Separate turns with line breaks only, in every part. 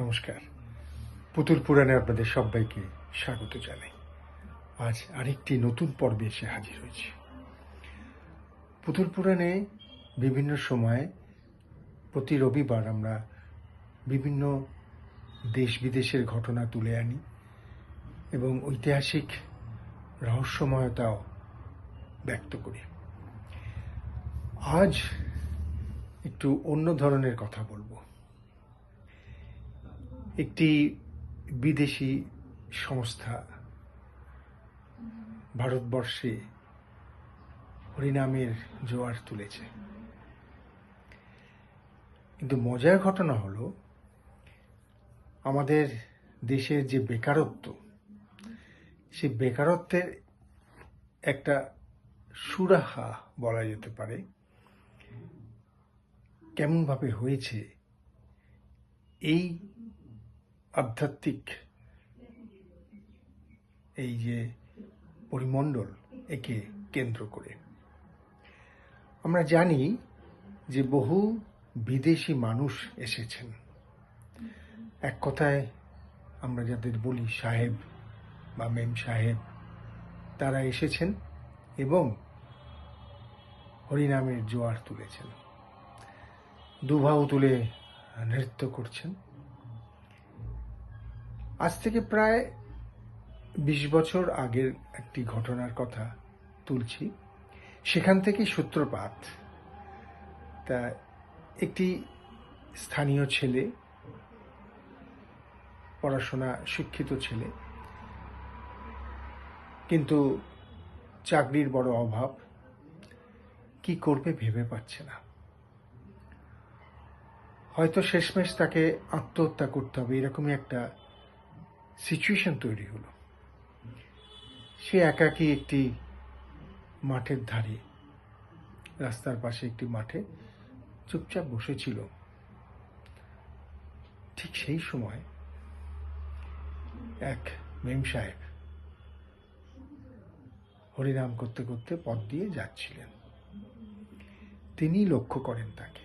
নমস্কার। পুতুল পুরাণে আপনাদের সবাইকে স্বাগত জানাই। আজ আরেকটি নতুন পর্বে এসে হাজির হয়েছি। পুতুল পুরাণে বিভিন্ন সময় প্রতি রবিবার আমরা বিভিন্ন দেশ বিদেশের ঘটনা তুলে আনি এবং ঐতিহাসিক রহস্যময়তাও ব্যক্ত করি। আজ একটু অন্য ধরনের কথা বলবো। একটি বিদেশি সংস্থা ভারতবর্ষে হরিনামের জোয়ার তুলেছে, কিন্তু মজার ঘটনা হলো আমাদের দেশের যে বেকারত্ব, সেই বেকারত্বের একটা সুরাহা বলা যেতে পারে কেমনভাবে হয়েছে এই আধ্যাত্মিক এই যে পরিমণ্ডল, একে কেন্দ্র করে। আমরা জানি যে বহু বিদেশি মানুষ এসেছেন। এক কথায় আমরা যাদের বলি সাহেব বা মেম সাহেব, তারা এসেছেন এবং হরিনামের জোয়ার তুলেছেন, দুবাহু তুলে নৃত্য করছেন। আজ থেকে প্রায় 20 বছর আগের একটি ঘটনার কথা তুলছি। সেখান থেকেই সূত্রপাত। তা একটি স্থানীয় ছেলে, পড়াশোনা শিক্ষিত ছেলে, কিন্তু চাকরির বড় অভাব, কি করবে ভেবে পাচ্ছে না। হয়তো শেষমেশ তাকে আত্মহত্যা করতে হবে, এরকমই একটা সিচুয়েশন তৈরি হলো। সে একাকী একটি মাঠের ধারে, রাস্তার পাশে একটি মাঠে চুপচাপ বসেছিল। ঠিক সেই সময় এক মেম সাহেব হরিনাম করতে করতে পথ দিয়ে যাচ্ছিলেন। তিনি লক্ষ্য করেন তাকে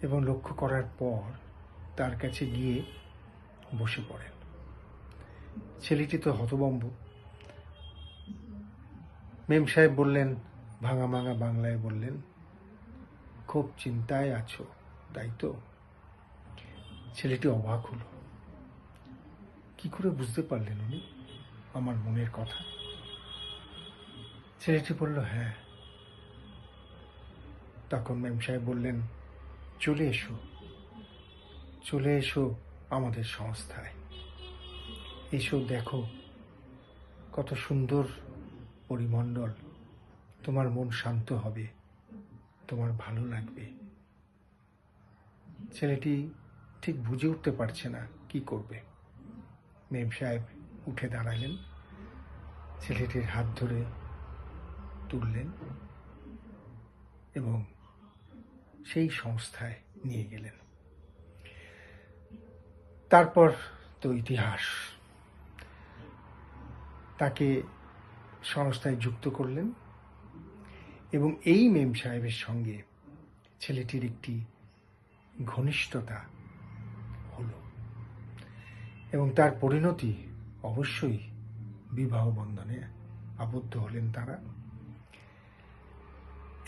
এবং লক্ষ্য করার পর তার কাছে গিয়ে বসে পড়েন। ছেলেটি তো হতভম্ব। মেম সাহেব বললেন, ভাঙা ভাঙা বাংলায় বললেন, খুব চিন্তায় আছো তাই তো? ছেলেটি অবাক হলো। কি করে বুঝতে পারলেন উনি আমার মনের কথা? ছেলেটি বলল, হ্যাঁ। তখন মেম সাহেব বললেন, চলে এসো, চলে এসো আমাদের সংস্থায়, এসো দেখো কত সুন্দর পরিমণ্ডল, তোমার মন শান্ত হবে, তোমার ভালো লাগবে। ছেলেটি ঠিক বুঝে উঠতে পারছে না কি করবে। মেম সাহেব উঠে দাঁড়ালেন, ছেলেটির হাত ধরে তুললেন এবং সেই সংস্থায় নিয়ে গেলেন। তারপর তো ইতিহাস। তাকে সংস্থায় যুক্ত করলেন এবং এই মেম সাহেবের সঙ্গে ছেলেটির একটি ঘনিষ্ঠতা হলো এবং তার পরিণতি অবশ্যই বিবাহ বন্ধনে আবদ্ধ হলেন তারা।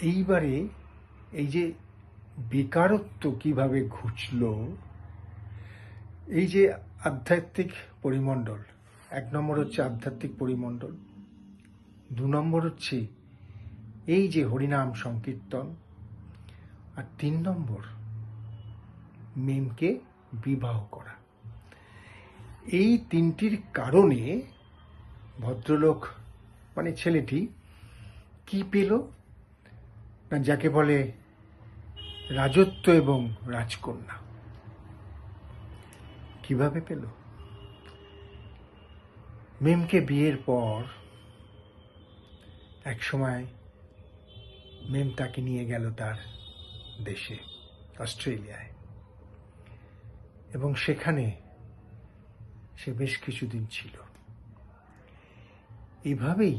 এইবারে এই যে বেকারত্ব কিভাবে ঘুচল, এই যে আধ্যাত্মিক পরিমণ্ডল, 1 নম্বর হচ্ছে আধ্যাত্মিক পরিমণ্ডল, 2 নম্বর হচ্ছে এই যে হরিনাম সংকীর্তন, আর 3 নম্বর মেমকে বিবাহ করা। এই 3টির কারণে ভদ্রলোক মানে ছেলেটি কি পেল না, যাকে বলে রাজত্ব এবং রাজকন্যা। কিভাবে পেল? মেমকে বিয়ের পর এক সময় মেম তাকে নিয়ে গেল তার দেশে, অস্ট্রেলিয়ায়, এবং সেখানে সে বেশ কিছুদিন ছিল। এভাবেই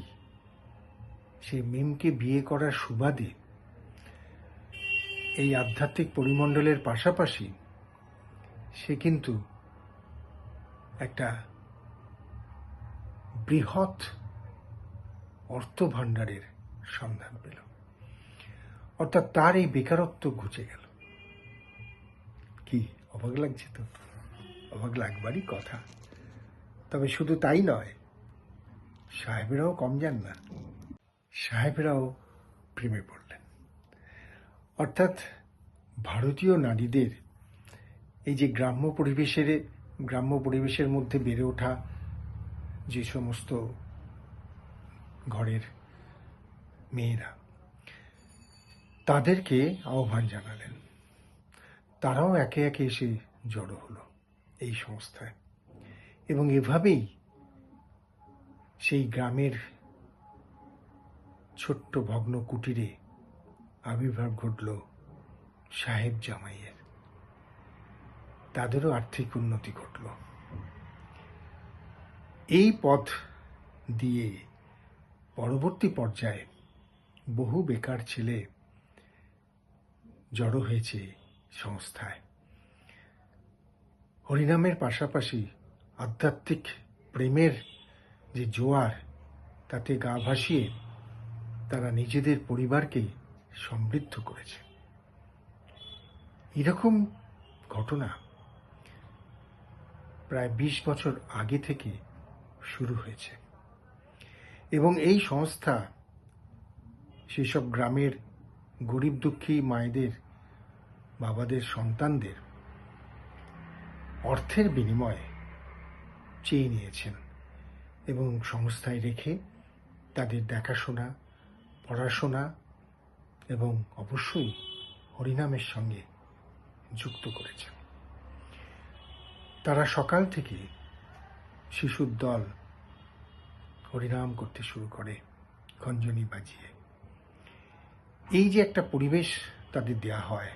সে মেমকে বিয়ে করার সুবাদে এই আধ্যাত্মিক পরিমণ্ডলের পাশাপাশি সে কিন্তু একটা বৃহৎ অর্থভাণ্ডারের সন্ধান পেল, অর্থাৎ তার এই বেকারত্ব ঘুচে গেল। কি অবাক লাগছে? তো অবাক লাগবারই কথা। তবে শুধু তাই নয়, সাহেবেরাও কম যান না, সাহেবেরাও প্রেমে পড়লেন। অর্থাৎ ভারতীয় নারীদের এই যে গ্রাম্য পরিবেশের মধ্যে বেড়ে ওঠা যে সমস্ত ঘরের মেয়েরা, তাদেরকে আহ্বান জানালেন। তারাও একে একে এসে জড়ো হলো এই সংস্থায়, এবং এভাবেই সেই গ্রামের ছোট্ট ভগ্ন কুটিরে আবির্ভাব ঘটল সাহেব জামাইয়ের। তাদেরও আর্থিক উন্নতি ঘটল। এই পথ দিয়ে পরবর্তী পর্যায়ে বহু বেকার ছেলে জড়ো হয়েছে সংস্থায়। হরিনামের পাশাপাশি আধ্যাত্মিক প্রেমের যে জোয়ার, তাতে গা ভাসিয়ে তারা নিজেদের পরিবারকে সমৃদ্ধ করেছে। এরকম ঘটনা প্রায় 20 বছর আগে থেকে শুরু হয়েছে, এবং এই সংস্থা সেসব গ্রামের গরিব দুঃখী মায়েদের, বাবাদের সন্তানদের অর্থের বিনিময়ে চেয়ে নিয়েছেন, এবং সংস্থায় রেখে তাদের দেখাশোনা, পড়াশোনা এবং অবশ্যই হরিনামের সঙ্গে যুক্ত করেছেন। তারা সকাল থেকে শিশুর দল হরিনাম করতে শুরু করে খঞ্জনি বাজিয়ে। এই যে একটা পরিবেশ তাদের দেয়া হয়,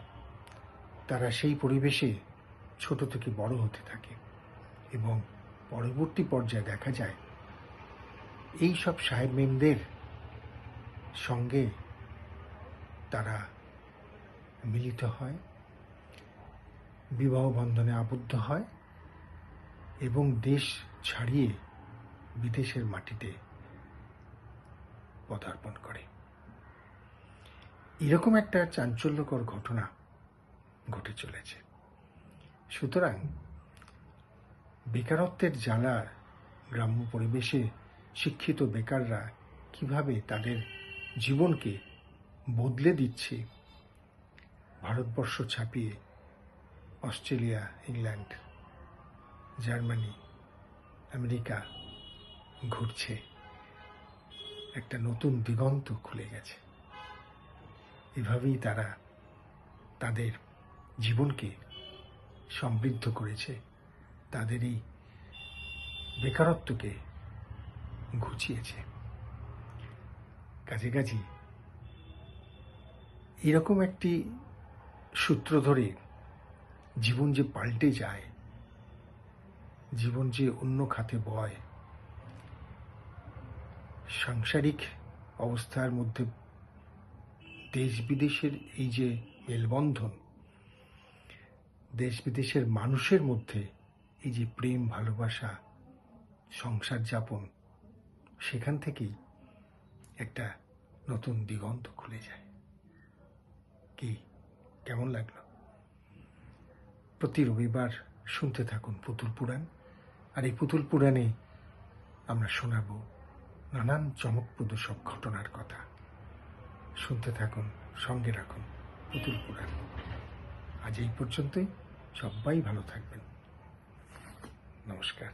তারা সেই পরিবেশে ছোট থেকে বড় হতে থাকে, এবং পরবর্তী পর্যায়ে দেখা যায় এই সব সাহেব মেমদের সঙ্গে তারা মিলিত হয়, বিবাহ বন্ধনে আবদ্ধ হয়, এবং দেশ ছাড়িয়ে বিদেশের মাটিতে পদার্পণ করে। এরকম একটা চাঞ্চল্যকর ঘটনা ঘটে চলেছে। সুতরাং বেকারত্বের জ্বালা গ্রাম্য পরিবেশে শিক্ষিত বেকাররা কিভাবে তাদের জীবনকে বদলে দিচ্ছে, ভারতবর্ষ ছাপিয়ে অস্ট্রেলিয়া, ইংল্যান্ড, জার্মানি, আমেরিকা ঘুরছে, একটা নতুন দিগন্ত খুলে গেছে। এভাবেই তারা তাদের জীবনকে সমৃদ্ধ করেছে, তাদের এই বেকারত্বকে ঘুচিয়েছে। কাছাকাছি এরকম একটি সূত্র ধরে জীবন যে পাল্টে যায়, জীবন যে অন্য খাতে বয়, সাংসারিক অবস্থার মধ্যে দেশ বিদেশের এই যে মেলবন্ধন, দেশ বিদেশের মানুষের মধ্যে এই যে প্রেম, ভালোবাসা, সংসার যাপন, সেখান থেকেই একটা নতুন দিগন্ত খুলে যায়। কি কেমন লাগলো? প্রতি রবিবার শুনতে থাকুন পুতুল পুরাণ। আর এই পুতুল পুরাণে আমরা শোনাবো নানান চমকপ্রদ সব ঘটনার কথা। শুনতে থাকুন, সঙ্গে রাখুন পুতুল পুরাণ। আজ এই পর্যন্তই। সবাই ভালো থাকবেন। নমস্কার।